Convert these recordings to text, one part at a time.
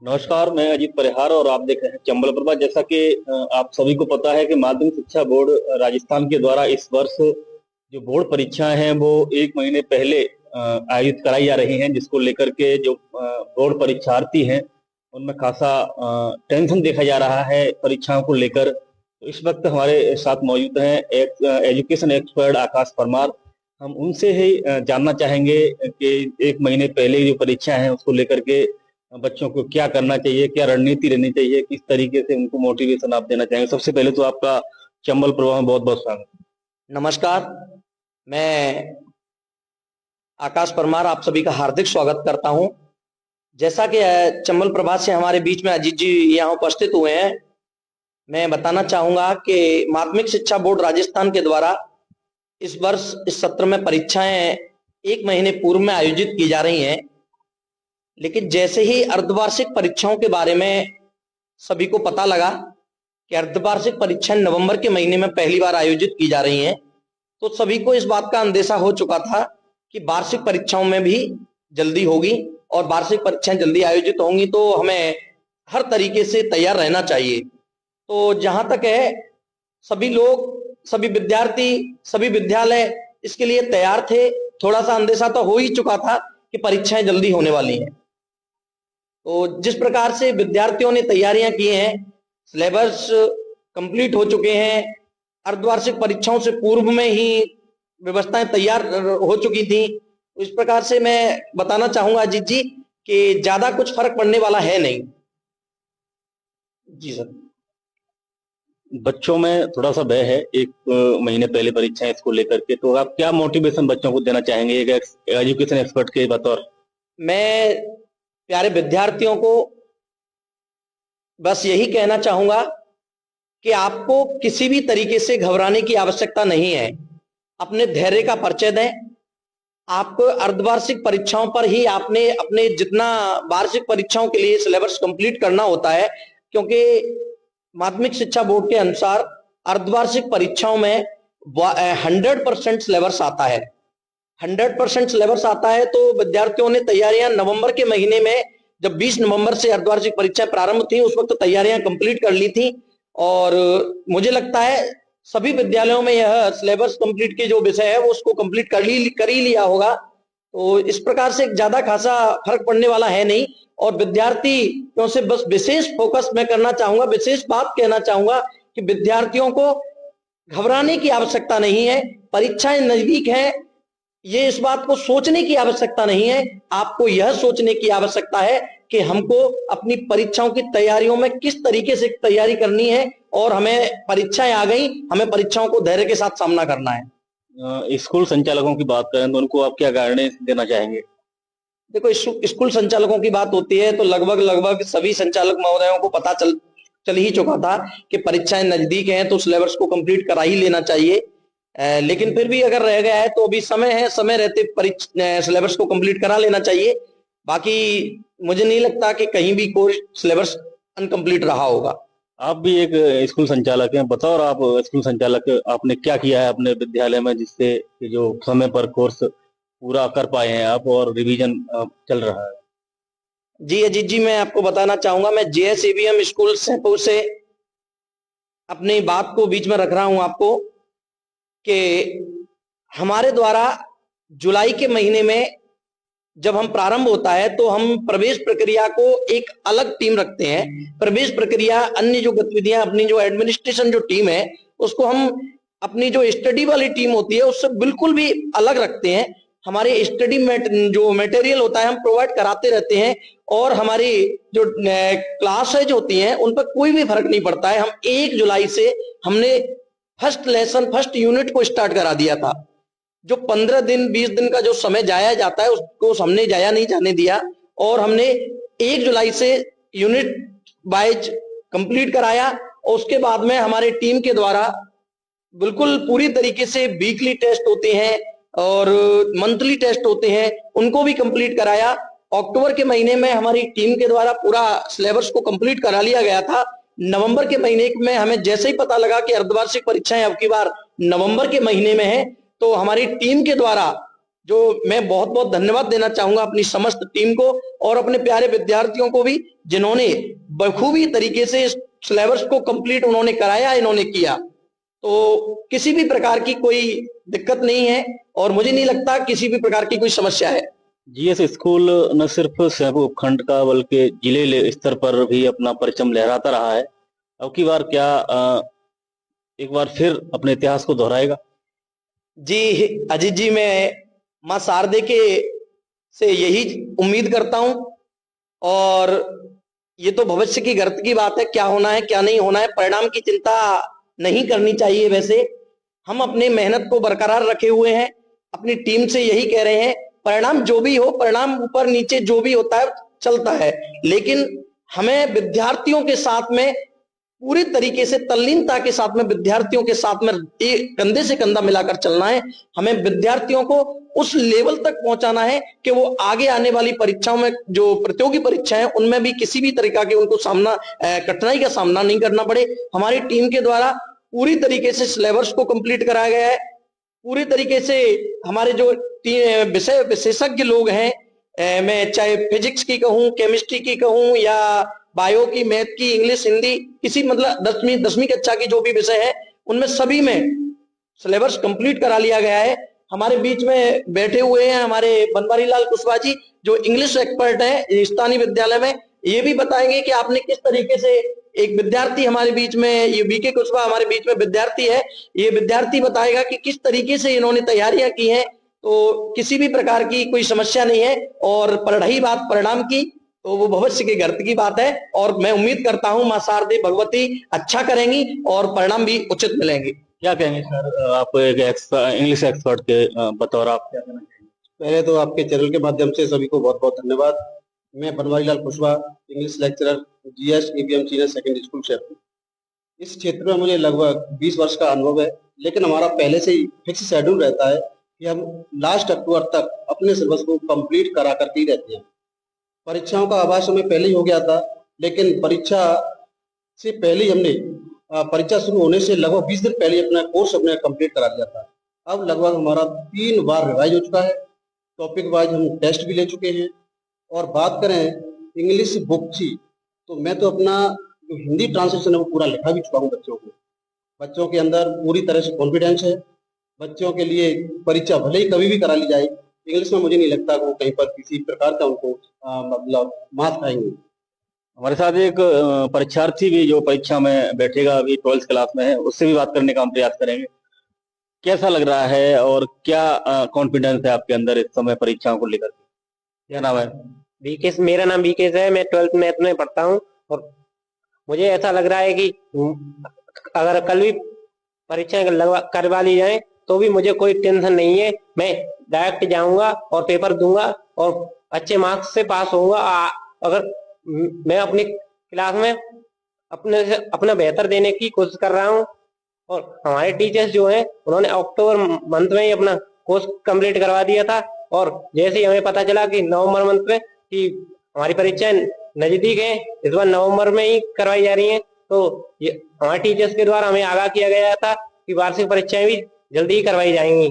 नमस्कार, मैं अजीत परिहार और आप देख रहे हैं चंबल प्रभा। जैसा कि आप सभी को पता है कि माध्यमिक शिक्षा बोर्ड राजस्थान के द्वारा इस वर्ष जो बोर्ड परीक्षाएं हैं वो 1 महीने पहले आयोजित कराई जा रही हैं, जिसको लेकर के जो बोर्ड परीक्षार्थी हैं उनमें खासा टेंशन देखा जा रहा है परीक्षाओं को लेकर। तो इस वक्त हमारे साथ मौजूद हैं एक एजुकेशन एक्सपर्ट आकाश परमार। हम उनसे ही जानना चाहेंगे कि 1 महीने पहले जो परीक्षा है उसको लेकर के बच्चों को क्या करना चाहिए, क्या रणनीति रहनी चाहिए, किस तरीके से उनको मोटिवेशन आप देना चाहेंगे। सबसे पहले तो आपका चंबल प्रभा में बहुत बहुत स्वागत। नमस्कार, मैं आकाश परमार आप सभी का हार्दिक स्वागत करता हूं। जैसा कि चंबल प्रभा से हमारे बीच में अजीत जी यहाँ उपस्थित हुए हैं, मैं बताना चाहूंगा कि माध्यमिक शिक्षा बोर्ड राजस्थान के द्वारा इस वर्ष इस सत्र में परीक्षाएं 1 महीने पूर्व में आयोजित की जा रही हैं। लेकिन जैसे ही अर्धवार्षिक परीक्षाओं के बारे में सभी को पता लगा कि अर्धवार्षिक परीक्षाएं नवंबर के महीने में पहली बार आयोजित की जा रही हैं, तो सभी को इस बात का अंदेशा हो चुका था कि वार्षिक परीक्षाओं में भी जल्दी होगी और वार्षिक परीक्षाएं जल्दी आयोजित होंगी, तो हमें हर तरीके से तैयार रहना चाहिए। तो जहां तक है, सभी लोग, सभी विद्यार्थी, सभी विद्यालय इसके लिए तैयार थे। थोड़ा सा अंदेशा तो हो ही चुका था कि परीक्षाएं जल्दी होने वाली हैं। तो जिस प्रकार से विद्यार्थियों ने तैयारियां की हैं, सिलेबस कंप्लीट हो चुके हैं, अर्धवार्षिक परीक्षाओं से पूर्व में ही व्यवस्थाएं तैयार हो चुकी थी। इस प्रकार से मैं बताना चाहूंगा अजीत जी कि ज्यादा कुछ फर्क पड़ने वाला है नहीं। जी सर। बच्चों में थोड़ा सा भय है 1 महीने पहले परीक्षाएं इसको लेकर के, तो आप क्या मोटिवेशन बच्चों को देना चाहेंगे एक एजुकेशन एक्सपर्ट के बतौर? मैं प्यारे विद्यार्थियों को बस यही कहना चाहूंगा कि आपको किसी भी तरीके से घबराने की आवश्यकता नहीं है। अपने धैर्य का परिचय दें। आपको अर्धवार्षिक परीक्षाओं पर ही आपने अपने जितना वार्षिक परीक्षाओं के लिए सिलेबस कंप्लीट करना होता है, क्योंकि माध्यमिक शिक्षा बोर्ड के अनुसार अर्धवार्षिक परीक्षाओं में 100% सिलेबस आता है। 100% सिलेबस आता है, तो विद्यार्थियों ने तैयारियां नवंबर के महीने में, जब 20 नवंबर से अर्धवार्षिक परीक्षाएं प्रारंभ थी, उस वक्त तैयारियां कंप्लीट कर ली थी। और मुझे लगता है सभी विद्यालयों में यह सिलेबस कंप्लीट के जो विषय है वो उसको कंप्लीट कर ही लिया होगा। तो इस प्रकार से ज्यादा खासा फर्क पड़ने वाला है नहीं। और विद्यार्थियों से बस विशेष फोकस मैं करना चाहूंगा, विशेष बात कहना चाहूंगा कि विद्यार्थियों को घबराने की आवश्यकता नहीं है। परीक्षाएं नजदीक है, ये इस बात को सोचने की आवश्यकता नहीं है। आपको यह सोचने की आवश्यकता है कि हमको अपनी परीक्षाओं की तैयारियों में किस तरीके से तैयारी करनी है, और हमें परीक्षाएं आ गई, हमें परीक्षाओं को धैर्य के साथ सामना करना है। स्कूल संचालकों की बात करें तो उनको आप क्या गाइडेंस देना चाहेंगे? देखो, स्कूल संचालकों की बात होती है तो लगभग सभी संचालक महोदयों को पता चल ही चुका था कि परीक्षाएं नजदीक हैं, तो सिलेबस को कंप्लीट करा ही लेना चाहिए। लेकिन फिर भी अगर रह गया है तो अभी समय है, समय रहते सिलेबस को कंप्लीट करा लेना चाहिए। बाकी मुझे नहीं लगता कि कहीं भी कोई सिलेबस अनकंप्लीट रहा होगा। आप भी एक स्कूल संचालक हैं, बतौर आप स्कूल संचालक आपने क्या किया है अपने विद्यालय में जिससे कि जो समय पर कोर्स पूरा कर पाए हैं आप और रिवीजन चल रहा है? जी अजीत जी, मैं आपको बताना चाहूंगा, मैं JSAVM स्कूल सैपुर से अपनी बात को बीच में रख रहा हूं आपको कि हमारे द्वारा जुलाई के महीने में जब हम प्रारंभ होता है तो हम प्रवेश प्रक्रिया को एक अलग टीम रखते हैं। प्रवेश प्रक्रिया, अन्य जो गतिविधियां, अपनी जो एडमिनिस्ट्रेशन जो टीम है उसको हम अपनी जो स्टडी वाली टीम होती है उससे बिल्कुल भी अलग रखते हैं। हमारे स्टडी जो मटेरियल होता है हम प्रोवाइड कराते रहते हैं, और हमारी जो क्लासेज होती हैं उन पर कोई भी फर्क नहीं पड़ता है। हम 1 जुलाई से हमने फर्स्ट लेसन, फर्स्ट यूनिट को स्टार्ट करा दिया था। जो 15 दिन 20 दिन का जो समय जाया जाता है उसको हमने जाया नहीं जाने दिया, और हमने 1 जुलाई से यूनिट वाइज कंप्लीट कराया। और उसके बाद में हमारे टीम के द्वारा बिल्कुल पूरी तरीके से वीकली टेस्ट होते हैं और मंथली टेस्ट होते हैं, उनको भी कंप्लीट कराया। अक्टूबर के महीने में हमारी टीम के द्वारा पूरा सिलेबस को कंप्लीट करा लिया गया था। नवंबर के महीने में हमें जैसे ही पता लगा कि अर्धवार्षिक परीक्षाएं अब की बार नवंबर के महीने में है, तो हमारी टीम के द्वारा जो मैं बहुत बहुत धन्यवाद देना चाहूंगा अपनी समस्त टीम को और अपने प्यारे विद्यार्थियों को भी, जिन्होंने बखूबी तरीके से सिलेबस को कंप्लीट उन्होंने कराया, इन्होंने किया। तो किसी भी प्रकार की कोई दिक्कत नहीं है और मुझे नहीं लगता किसी भी प्रकार की कोई समस्या है। जीएस स्कूल न सिर्फ सेबू उपखंड का बल्कि जिले स्तर पर भी अपना परचम लहराता रहा है। अब की बार क्या एक बार फिर अपने इतिहास को दोहराएगा? जी अजीत जी, मैं मां शारदे के से यही उम्मीद करता हूं और ये तो भविष्य की गर्त की बात है, क्या होना है क्या नहीं होना है, परिणाम की चिंता नहीं करनी चाहिए। वैसे हम अपने मेहनत को बरकरार रखे हुए हैं, अपनी टीम से यही कह रहे हैं, परिणाम जो भी हो, परिणाम ऊपर नीचे जो भी होता है चलता है, लेकिन हमें विद्यार्थियों के साथ में पूरी तरीके से तल्लीनता के साथ में विद्यार्थियों के साथ में कंधे से कंधा मिलाकर चलना है। हमें विद्यार्थियों को उस लेवल तक पहुंचाना है कि वो आगे आने वाली परीक्षाओं में, जो प्रतियोगी परीक्षाएं हैं, उनमें भी किसी भी तरीका के उनको कठिनाई का सामना नहीं करना पड़े। हमारी टीम के द्वारा पूरी तरीके से सिलेबस को कंप्लीट कराया गया है। पूरी तरीके से हमारे जो विषय विशेषज्ञ लोग हैं, मैं चाहे फिजिक्स की कहूं, केमिस्ट्री की कहूं या बायो की, मैथ की, इंग्लिश, हिंदी, किसी मतलब 10वीं कक्षा की जो भी विषय है, उनमें सभी में सिलेबस कंप्लीट करा लिया गया है। हमारे बीच में बैठे हुए हैं हमारे बनवारी लाल कुशवाहा जी, जो इंग्लिश एक्सपर्ट है स्थानीय विद्यालय में। ये भी बताएंगे कि आपने किस तरीके से, एक विद्यार्थी हमारे बीच में, ये बीके कुशवाहा हमारे बीच में विद्यार्थी है, ये विद्यार्थी बताएगा कि किस तरीके से इन्होंने तैयारियां की हैं। तो किसी भी प्रकार की कोई समस्या नहीं है। और रही बात परिणाम की, तो वो भविष्य के गर्त की बात है और मैं उम्मीद करता हूं मां शारदे भगवती अच्छा करेंगी और परिणाम भी उचित मिलेंगे। क्या कहेंगे सर, आप एक इंग्लिश एक्सपर्ट के बतौर आप क्या कहना चाहेंगे? पहले तो आपके चैनल के माध्यम से सभी को बहुत बहुत धन्यवाद। मैं Banwari Lal Kushwaha, English lecturer, GS EVM senior secondary school Sherpur. इस क्षेत्र में मुझे लगभग 20 वर्ष का अनुभव है, लेकिन हमारा पहले से ही फिक्स शेड्यूल रहता है कि हम लास्ट अक्टूबर तक अपने सिलेबस को कंप्लीट करा करके ही रहते हैं। परीक्षाओं का आभास हमें पहले ही हो गया था, लेकिन परीक्षा से पहले ही हमने परीक्षा शुरू होने से लगभग 20 दिन पहले अपना कोर्स अपने कंप्लीट करा लिया था। अब लगभग हमारा 3 बार रिवाइज हो चुका है, टॉपिक वाइज हम टेस्ट भी ले चुके हैं। और बात करें इंग्लिश बुक की, तो मैं तो अपना जो हिंदी ट्रांसलेशन है वो पूरा लिखा भी चुका हूँ बच्चों को। बच्चों के अंदर पूरी तरह से कॉन्फिडेंस है। बच्चों के लिए परीक्षा भले ही कभी भी करा ली जाए, इंग्लिश में मुझे नहीं लगता कि वो कहीं पर किसी प्रकार का उनको मतलब मात खाएंगे। हमारे साथ एक परीक्षार्थी भी जो परीक्षा में बैठेगा, अभी 12th क्लास में है, उससे भी बात करने का हम प्रयास करेंगे। कैसा लग रहा है और क्या कॉन्फिडेंस है आपके अंदर इस समय परीक्षाओं को लेकर? क्या नाम है? बीकेश, मेरा नाम बीकेश है। मैं 12th मैथ में पढ़ता हूँ और मुझे ऐसा लग रहा है कि अगर कल भी परीक्षाएं करवा ली जाए तो भी मुझे कोई टेंशन नहीं है। मैं डायरेक्ट जाऊंगा और पेपर दूंगा और अच्छे मार्क्स से पास होऊंगा। अगर मैं अपनी क्लास में अपना बेहतर देने की कोशिश कर रहा हूँ। और हमारे टीचर्स जो हैं, उन्होंने अक्टूबर मंथ में ही अपना कोर्स कंप्लीट करवा दिया था और जैसे ही हमें पता चला कि नवंबर मंथ में कि हमारी परीक्षाएं नजदीक हैं, इस बार नवंबर में ही करवाई जा रही हैं, तो ये हमारे टीचर्स के द्वारा हमें आगाह किया गया था कि वार्षिक परीक्षाएं भी जल्दी ही करवाई जाएंगी।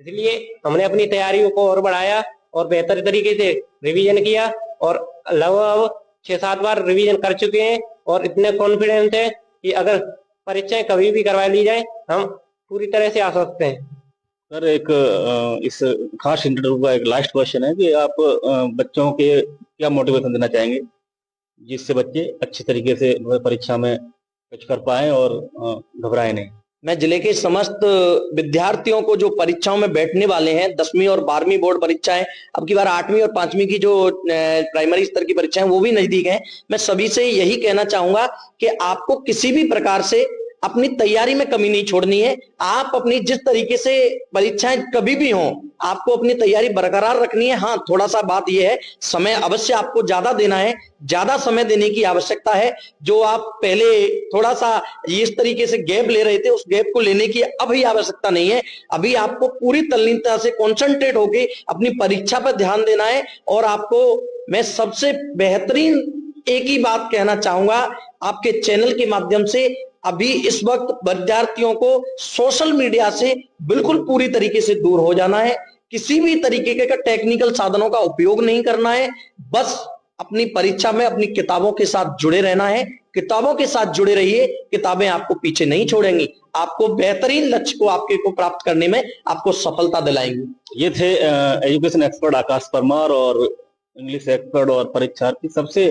इसलिए हमने अपनी तैयारियों को और बढ़ाया और बेहतर तरीके से रिवीजन किया और लगभग 6-7 बार रिवीजन कर चुके हैं और इतने कॉन्फिडेंस है कि अगर परीक्षाएं कभी भी करवा ली जाए, हम पूरी तरह से आश्वस्त हैं। सर, एक इस खास इंटरव्यू का एक लास्ट क्वेश्चन है कि आप बच्चों के क्या मोटिवेशन देना चाहेंगे जिससे बच्चे अच्छे तरीके से परीक्षा में कुछ कर पाए और घबराए नहीं? मैं जिले के समस्त विद्यार्थियों को जो परीक्षाओं में बैठने वाले हैं, 10वीं और 12वीं बोर्ड परीक्षाएं, अब की बार 8वीं और 5वीं की जो प्राइमरी स्तर की परीक्षाएं वो भी नजदीक हैं, मैं सभी से यही कहना चाहूंगा कि आपको किसी भी प्रकार से अपनी तैयारी में कमी नहीं छोड़नी है। आप अपनी जिस तरीके से परीक्षाएं कभी भी हों, आपको अपनी तैयारी बरकरार रखनी है। हाँ, थोड़ा सा बात यह है, समय अवश्य आपको ज्यादा देना है, ज्यादा समय देने की आवश्यकता है। जो आप पहले थोड़ा सा इस तरीके से गैप ले रहे थे, उस गैप को लेने की अभी आवश्यकता नहीं है। अभी आपको पूरी तल्लीनता से कॉन्सेंट्रेट होकर अपनी परीक्षा पर ध्यान देना है। और आपको मैं सबसे बेहतरीन एक ही बात कहना चाहूंगा आपके चैनल के माध्यम से, अभी इस वक्त विद्यार्थियों को सोशल मीडिया से बिल्कुल पूरी तरीके से दूर हो जाना है। किसी भी तरीके के टेक्निकल साधनों का उपयोग नहीं करना है, बस अपनी परीक्षा में अपनी किताबों के साथ जुड़े रहना है। किताबों के साथ जुड़े रहिए, किताबें आपको पीछे नहीं छोड़ेंगी, आपको बेहतरीन लक्ष्य को आपके को प्राप्त करने में आपको सफलता दिलाएंगी। ये थे एजुकेशन एक्सपर्ट आकाश परमार और इंग्लिश एक्सपर्ट और परीक्षार्थी। सबसे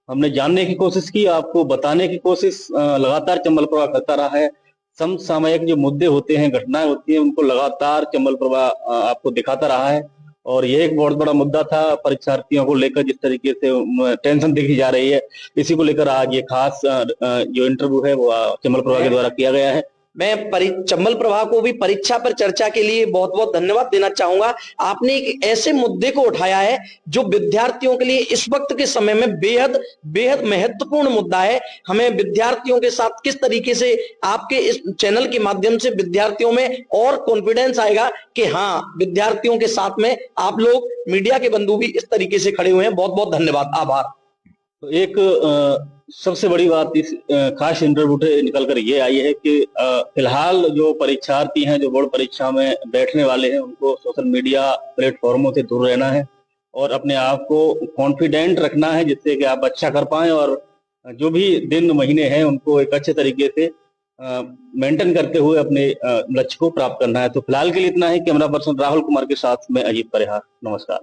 हमने जानने की कोशिश की, आपको बताने की कोशिश लगातार चंबल प्रभा करता रहा है। समसामयिक जो मुद्दे होते हैं, घटनाएं होती हैं, उनको लगातार चंबल प्रभा आपको दिखाता रहा है। और यह एक बहुत बड़ा मुद्दा था परीक्षार्थियों को लेकर, जिस तरीके से टेंशन देखी जा रही है, इसी को लेकर आज ये खास जो इंटरव्यू है वो चंबल प्रभा के द्वारा किया गया है। मैं चंबल प्रभा को भी परीक्षा पर चर्चा के लिए बहुत बहुत धन्यवाद देना चाहूंगा। आपने एक ऐसे मुद्दे को उठाया है जो विद्यार्थियों के लिए इस वक्त के समय में बेहद बेहद महत्वपूर्ण मुद्दा है। हमें विद्यार्थियों के साथ किस तरीके से आपके इस चैनल के माध्यम से विद्यार्थियों में और कॉन्फिडेंस आएगा कि हाँ, विद्यार्थियों के साथ में आप लोग मीडिया के बंधु भी इस तरीके से खड़े हुए हैं। बहुत बहुत धन्यवाद, आभार। तो एक सबसे बड़ी बात इस खास इंटरव्यू से निकल कर ये आई है कि फिलहाल जो परीक्षार्थी हैं, जो बोर्ड परीक्षा में बैठने वाले हैं, उनको सोशल मीडिया प्लेटफॉर्मों से दूर रहना है और अपने आप को कॉन्फिडेंट रखना है, जिससे कि आप अच्छा कर पाएं और जो भी दिन महीने हैं उनको एक अच्छे तरीके से मेंटेन करते हुए अपने लक्ष्य को प्राप्त करना है। तो फिलहाल के लिए इतना ही। कैमरा पर्सन राहुल कुमार के साथ में अजीत परिहार, नमस्कार।